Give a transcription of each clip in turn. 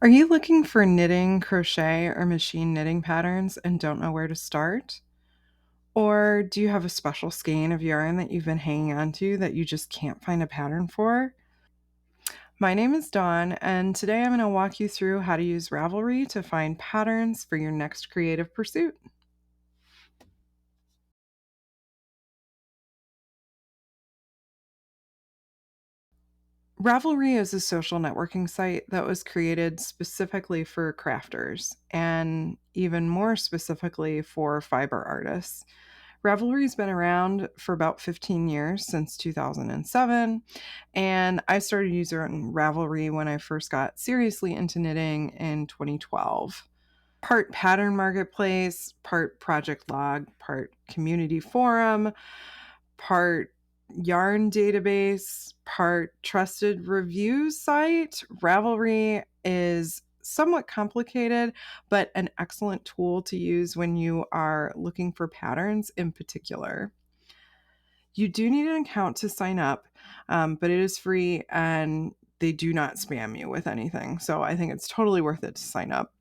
Are you looking for knitting, crochet, or machine knitting patterns and don't know where to start? Or do you have a special skein of yarn that you've been hanging on to that you just can't find a pattern for? My name is Dawn, and today I'm going to walk you through how to use Ravelry to find patterns for your next creative pursuit. Ravelry is a social networking site that was created specifically for crafters and even more specifically for fiber artists. Ravelry's been around for about 15 years, since 2007, and I started using Ravelry when I first got seriously into knitting in 2012. Part pattern marketplace, part project log, part community forum, part yarn database, part trusted reviews site. Ravelry is somewhat complicated, but an excellent tool to use when you are looking for patterns in particular. You do need an account to sign up, but it is free and they do not spam you with anything. So I think it's totally worth it to sign up.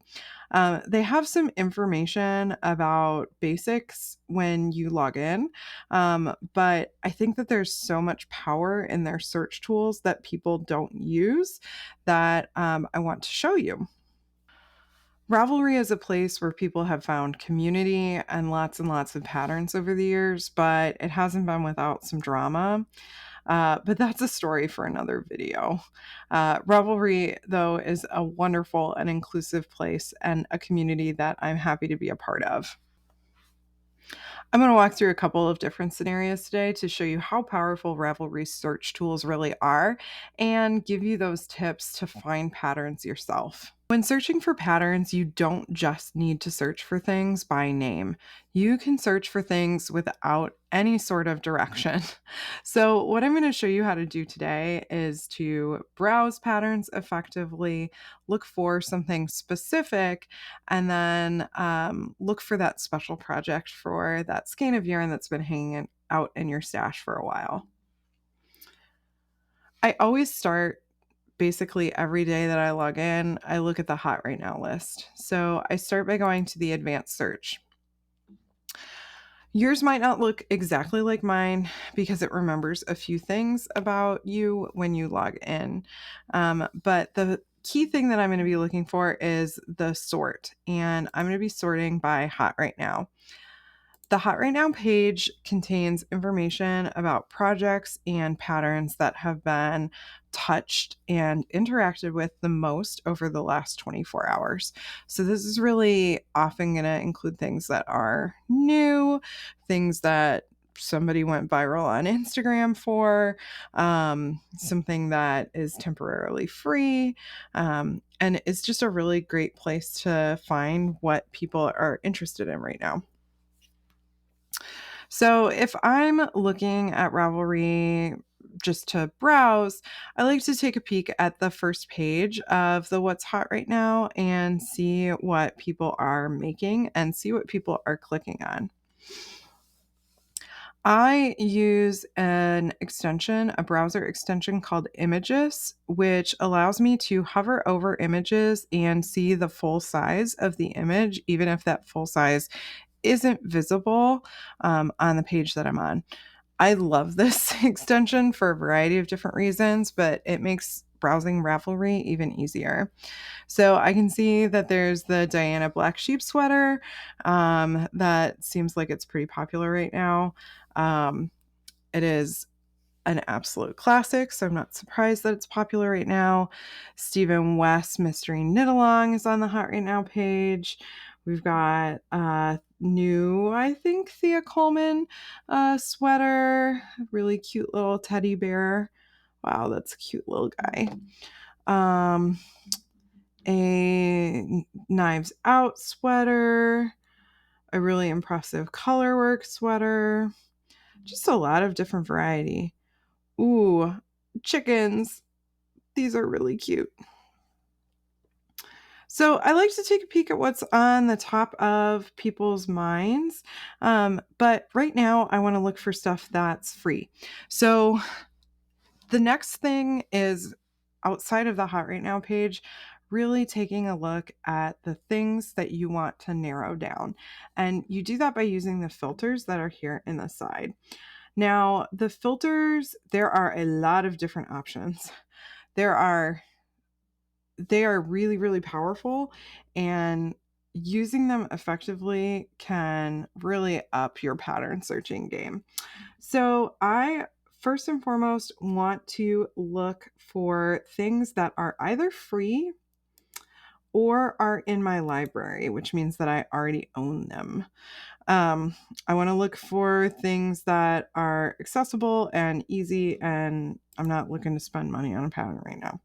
They have some information about basics when you log in, but I think that there's so much power in their search tools that people don't use that I want to show you. Ravelry is a place where people have found community and lots of patterns over the years, but it hasn't been without some drama. But that's a story for another video. Ravelry, though, is a wonderful and inclusive place and a community that I'm happy to be a part of. I'm going to walk through a couple of different scenarios today to show you how powerful Ravelry search tools really are and give you those tips to find patterns yourself. When searching for patterns, you don't just need to search for things by name. You can search for things without any sort of direction. So, what I'm going to show you how to do today is to browse patterns effectively, look for something specific, and then look for that special project for that skein of yarn that's been hanging out in your stash for a while. I always start basically every day that I log in, I look at the hot right now list. So I start by going to the advanced search. Yours might not look exactly like mine because it remembers a few things about you when you log in. But the key thing that I'm going to be looking for is the sort, and I'm going to be sorting by hot right now. The Hot Right Now page contains information about projects and patterns that have been touched and interacted with the most over the last 24 hours. So, this is really often going to include things that are new, things that somebody went viral on Instagram for, something that is temporarily free. And it's just a really great place to find what people are interested in right now. So if I'm looking at Ravelry just to browse, I like to take a peek at the first page of the what's hot right now and see what people are making and see what people are clicking on. I use an extension, a browser extension called Images, which allows me to hover over images and see the full size of the image, even if that full size isn't visible on the page that I'm on. I love this extension for a variety of different reasons, but it makes browsing Ravelry even easier. So I can see that there's the Diana Black Sheep sweater. That seems like it's pretty popular right now. Um, it is an absolute classic, so I'm not surprised that it's popular right now. Stephen West Mystery Knit Along is on the Hot Right Now page. We've got new, I think, Thea Coleman sweater, really cute little teddy bear. Wow, that's a cute little guy. Um, a Knives Out sweater, a really impressive colorwork sweater, just a lot of different variety. Ooh, chickens. These are really cute. So I like to take a peek at what's on the top of people's minds. But right now, I want to look for stuff that's free. So the next thing is outside of the Hot Right Now page. really taking a look at the things that you want to narrow down. And you do that by using the filters that are here in the side. Now, the filters, there are a lot of different options. There are they are really, really powerful, and using them effectively can really up your pattern searching game. So I first and foremost want to look for things that are either free or are in my library, which means that I already own them. I want to look for things that are accessible and easy, and I'm not looking to spend money on a pattern right now.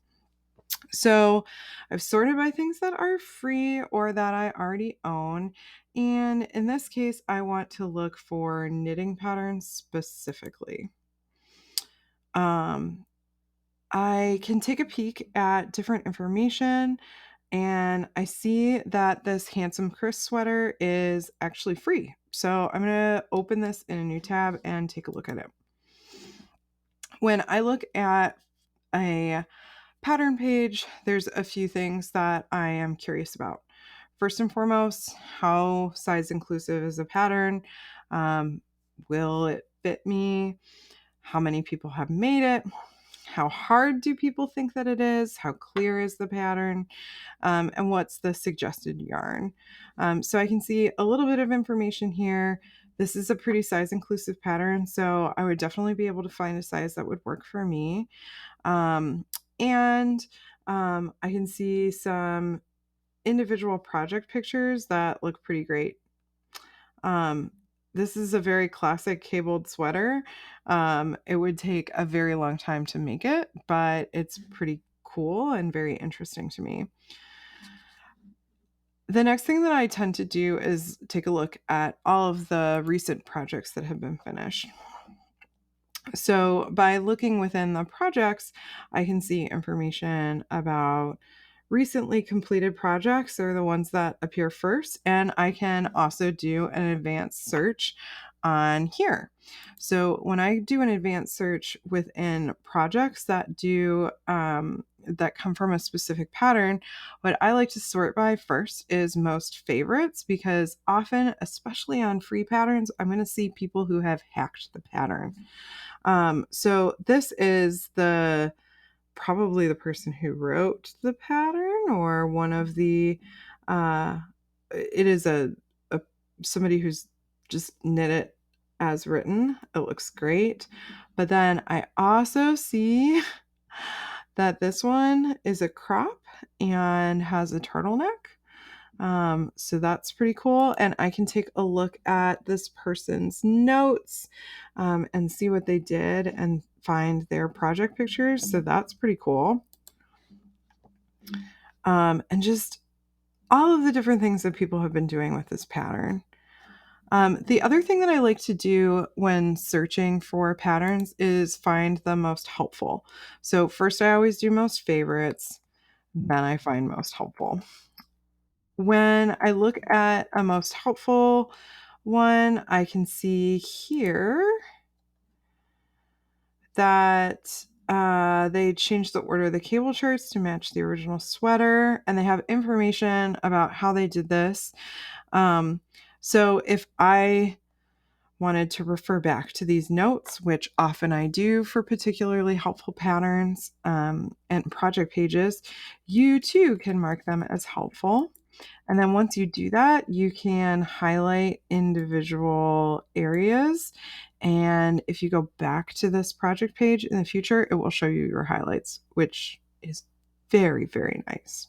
So I've sorted by things that are free or that I already own. And in this case, I want to look for knitting patterns specifically. Um, I can take a peek at different information, and I see that this Handsome Chris sweater is actually free. So I'm going to open this in a new tab and take a look at it. When I look at a pattern page, there's a few things that I am curious about. First and foremost, how size inclusive is a pattern? Will it fit me? How many people have made it? How hard do people think that it is? How clear is the pattern? And what's the suggested yarn? So I can see a little bit of information here. This is a pretty size inclusive pattern, so I would definitely be able to find a size that would work for me. And I can see some individual project pictures that look pretty great. This is a very classic cabled sweater. It would take a very long time to make it, but it's pretty cool and very interesting to me. The next thing that I tend to do is take a look at all of the recent projects that have been finished. So by looking within the projects, I can see information about recently completed projects. They're the ones that appear first. And I can also do an advanced search on here. So when I do an advanced search within projects that that come from a specific pattern, what I like to sort by first is most favorites, because often, especially on free patterns, I'm going to see people who have hacked the pattern. So this is probably the person who wrote the pattern, or one of the it is a somebody who's just knit it as written. It looks great. But then I also see that this one is a crop and has a turtleneck. So that's pretty cool. And I can take a look at this person's notes and see what they did and find their project pictures. So that's pretty cool. And just all of the different things that people have been doing with this pattern. The other thing that I like to do when searching for patterns is find the most helpful. So first I always do most favorites, then I find most helpful. When I look at a most helpful one, I can see here that they changed the order of the cable charts to match the original sweater, and they have information about how they did this. So if I wanted to refer back to these notes, which often I do for particularly helpful patterns and project pages, you too can mark them as helpful. And then once you do that, you can highlight individual areas. And if you go back to this project page in the future, it will show you your highlights, which is very, very nice.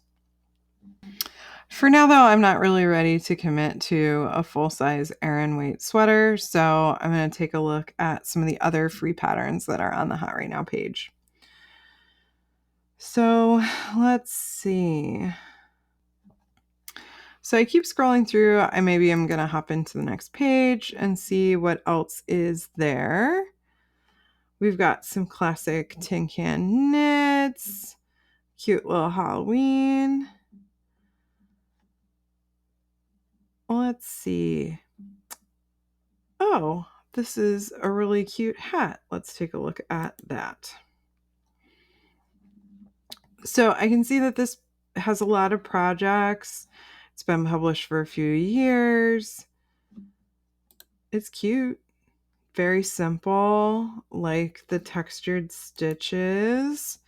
For now, though, I'm not really ready to commit to a full-size Aran weight sweater, so I'm going to take a look at some of the other free patterns that are on the Hot Right Now page. So let's see. So I keep scrolling through. Maybe I'm going to hop into the next page and see what else is there. We've got some classic tin can knits, cute little Halloween. Let's see. Oh, this is a really cute hat. Let's take a look at that. So I can see that this has a lot of projects. It's been published for a few years. It's cute. Very simple, like the textured stitches.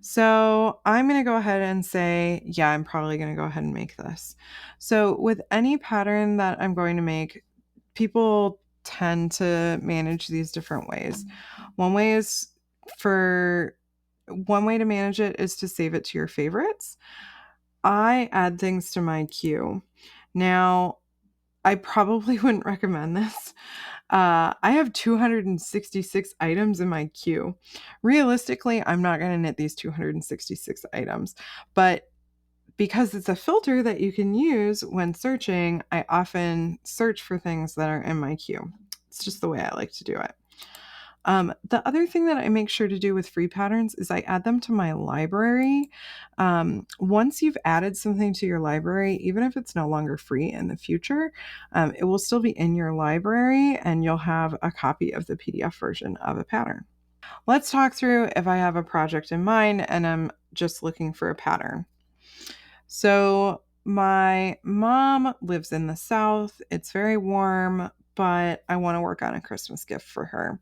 So I'm going to go ahead and say, yeah, I'm probably going to go ahead and make this. So with any pattern that I'm going to make, people tend to manage these different ways. One way is one way to manage it is to save it to your favorites. I add things to my queue. Now, I probably wouldn't recommend this. I have 266 items in my queue. Realistically, I'm not going to knit these 266 items, but because it's a filter that you can use when searching, I often search for things that are in my queue. It's just the way I like to do it. The other thing that I make sure to do with free patterns is I add them to my library. Once you've added something to your library, even if it's no longer free in the future, it will still be in your library and you'll have a copy of the PDF version of a pattern. Let's talk through if I have a project in mind and I'm just looking for a pattern. So my mom lives in the South. It's very warm, but I want to work on a Christmas gift for her.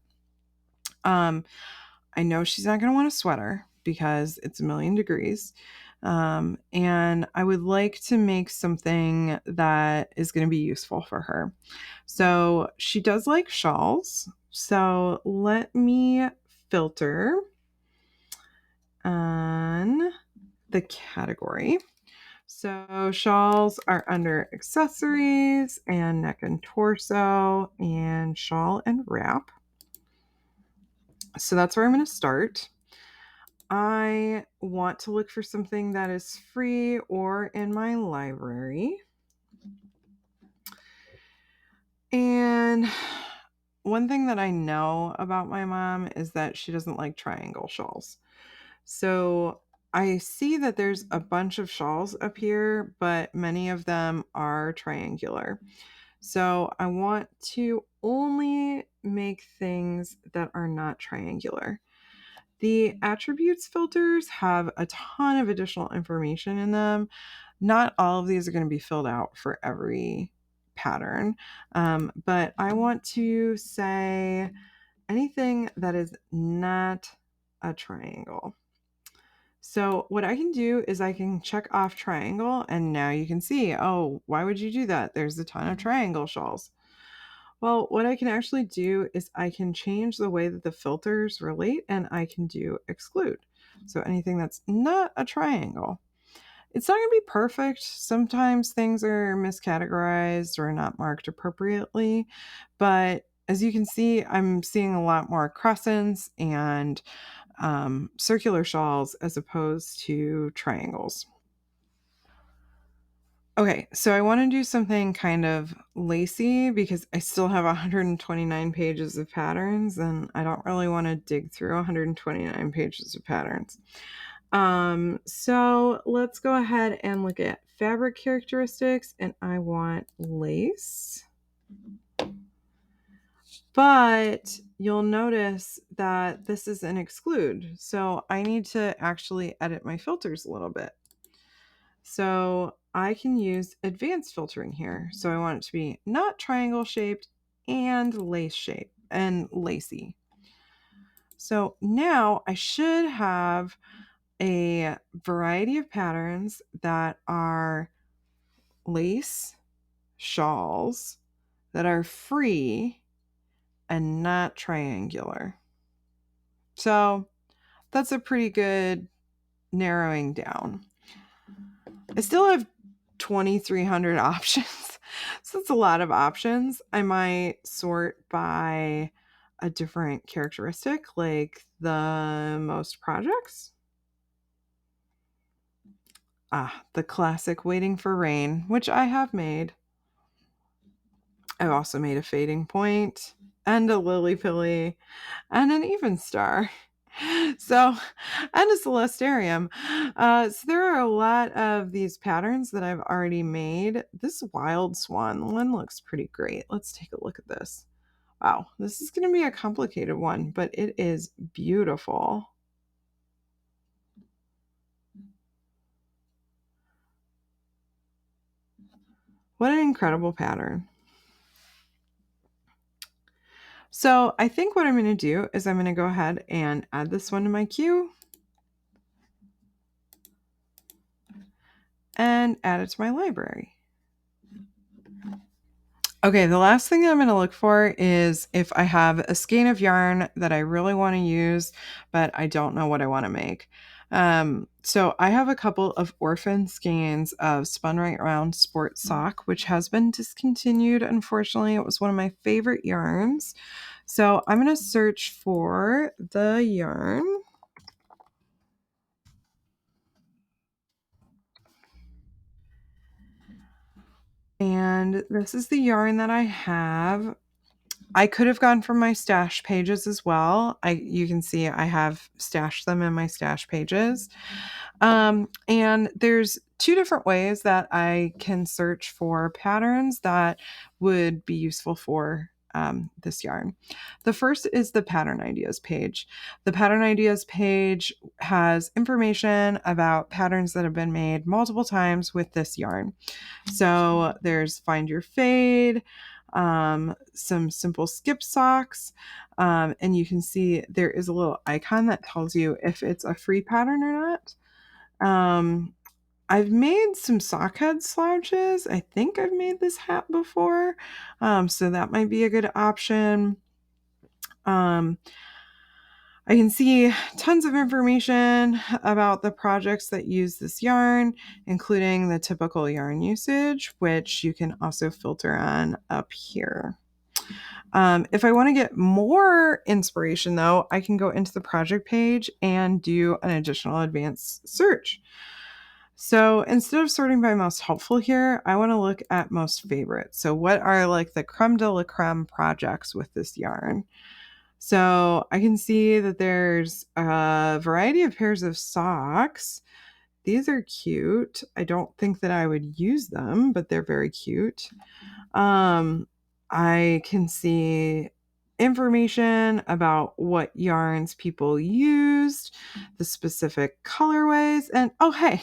I know she's not going to want a sweater because it's a million degrees. And I would like to make something that is going to be useful for her. So she does like shawls. So let me filter on the category. So shawls are under accessories and neck and torso and shawl and wrap. So that's where I'm going to start. I want to look for something that is free or in my library. And one thing that I know about my mom is that she doesn't like triangle shawls. So I see that there's a bunch of shawls up here, but many of them are triangular. So I want to only make things that are not triangular. The attributes filters have a ton of additional information in them. Not all of these are going to be filled out for every pattern, but I want to say anything that is not a triangle. So what I can do is I can check off triangle, and now you can see, oh, why would you do that? There's a ton of triangle shawls. Well, what I can actually do is I can change the way that the filters relate, and I can do exclude. So anything that's not a triangle. It's not going to be perfect. Sometimes things are miscategorized or not marked appropriately, but as you can see, I'm seeing a lot more crescents and circular shawls as opposed to triangles. Okay, so I want to do something kind of lacy because I still have 129 pages of patterns and I don't really want to dig through 129 pages of patterns. So let's go ahead and look at fabric characteristics, and I want lace. But you'll notice that this is an exclude, so I need to actually edit my filters a little bit. So I can use advanced filtering here. So I want it to be not triangle shaped and lace shaped and lacy. So now I should have a variety of patterns that are lace shawls that are free and not triangular. So that's a pretty good narrowing down. I still have 2,300 options. So that's a lot of options. I might sort by a different characteristic, like the most projects. The classic waiting for rain, which I have made. I've also made a fading point and a lily pilly and an even star. So, and a celestarium. So there are a lot of these patterns that I've already made. This wild swan one looks pretty great. Let's take a look at this. Wow, this is going to be a complicated one, but it is beautiful. What an incredible pattern. So I think what I'm going to do is I'm going to go ahead and add this one to my queue and add it to my library. Okay, the last thing I'm going to look for is if I have a skein of yarn that I really want to use, but I don't know what I want to make. So I have a couple of orphan skeins of Spun Right Round Sport Sock, which has been discontinued. Unfortunately, it was one of my favorite yarns. So I'm going to search for the yarn. And this is the yarn that I have. I could have gone from my stash pages as well. You can see I have stashed them in my stash pages. And there's two different ways that I can search for patterns that would be useful for this yarn. The first is the pattern ideas page. The pattern ideas page has information about patterns that have been made multiple times with this yarn. So there's Find Your Fade, some simple skip socks, and you can see there is a little icon that tells you if it's a free pattern or not. I've made some sock head slouches. I think I've made this hat before, so that might be a good option. Um, I can see tons of information about the projects that use this yarn, including the typical yarn usage, which you can also filter on up here. If I want to get more inspiration, though, I can go into the project page and do an additional advanced search. So instead of sorting by most helpful here, I want to look at most favorite. So what are like the creme de la creme projects with this yarn? So I can see that there's a variety of pairs of socks. These are cute. I don't think that I would use them, but they're very cute. I can see information about what yarns people used, the specific colorways, and oh, hey,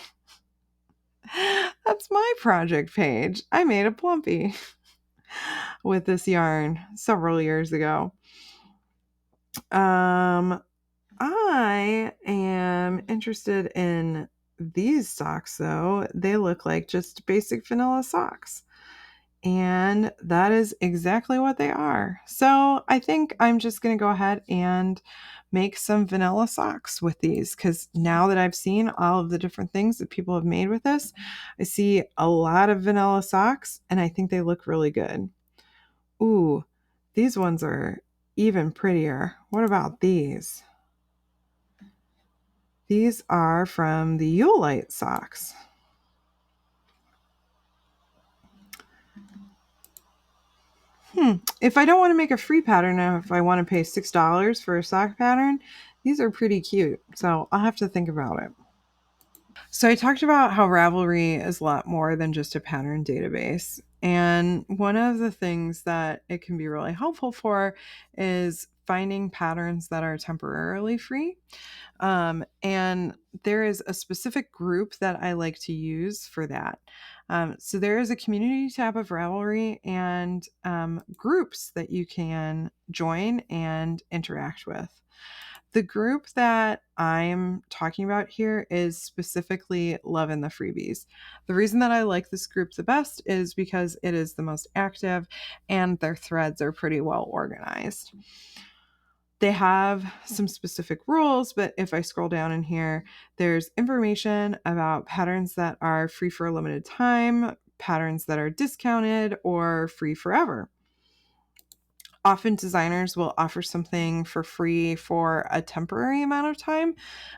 that's my project page. I made a plumpy with this yarn several years ago. I am interested in these socks though. They look like just basic vanilla socks. And that is exactly what they are. So I think I'm just going to go ahead and make some vanilla socks with these because now that I've seen all of the different things that people have made with this, I see a lot of vanilla socks and I think they look really good. Ooh, these ones are even prettier. What about these? These are from the Yulite socks. If I don't want to make a free pattern now, if I want to pay $6 for a sock pattern, these are pretty cute. So I'll have to think about it. So I talked about how Ravelry is a lot more than just a pattern database. And one of the things that it can be really helpful for is finding patterns that are temporarily free. And there is a specific group that I like to use for that. So there is a community tab of Ravelry and groups that you can join and interact with. The group that I'm talking about here is specifically Love in the Freebies. The reason that I like this group the best is because it is the most active and their threads are pretty well organized. They have some specific rules, but if I scroll down in here, there's information about patterns that are free for a limited time, patterns that are discounted, or free forever. Often designers will offer something for free for a temporary amount of time,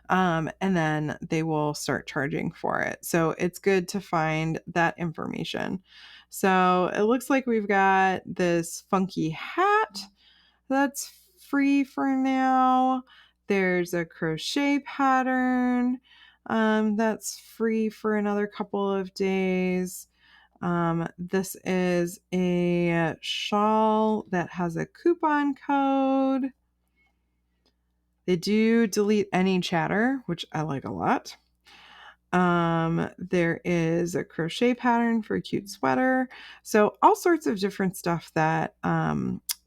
and then they will start charging for it. So it's good to find that information. So it looks like we've got this funky hat that's free for now. There's a crochet pattern that's free for another couple of days. This is a shawl that has a coupon code. They do delete any chatter, which I like a lot. There is a crochet pattern for a cute sweater. So all sorts of different stuff that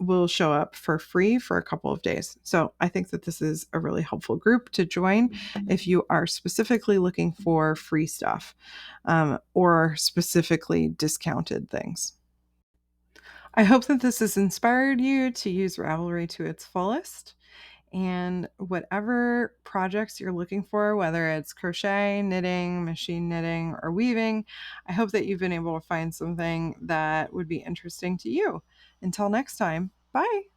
will show up for free for a couple of days. So I think that this is a really helpful group to join if you are specifically looking for free stuff or specifically discounted things. I hope that this has inspired you to use Ravelry to its fullest. And whatever projects you're looking for, whether it's crochet, knitting, machine knitting, or weaving, I hope that you've been able to find something that would be interesting to you. Until next time, bye.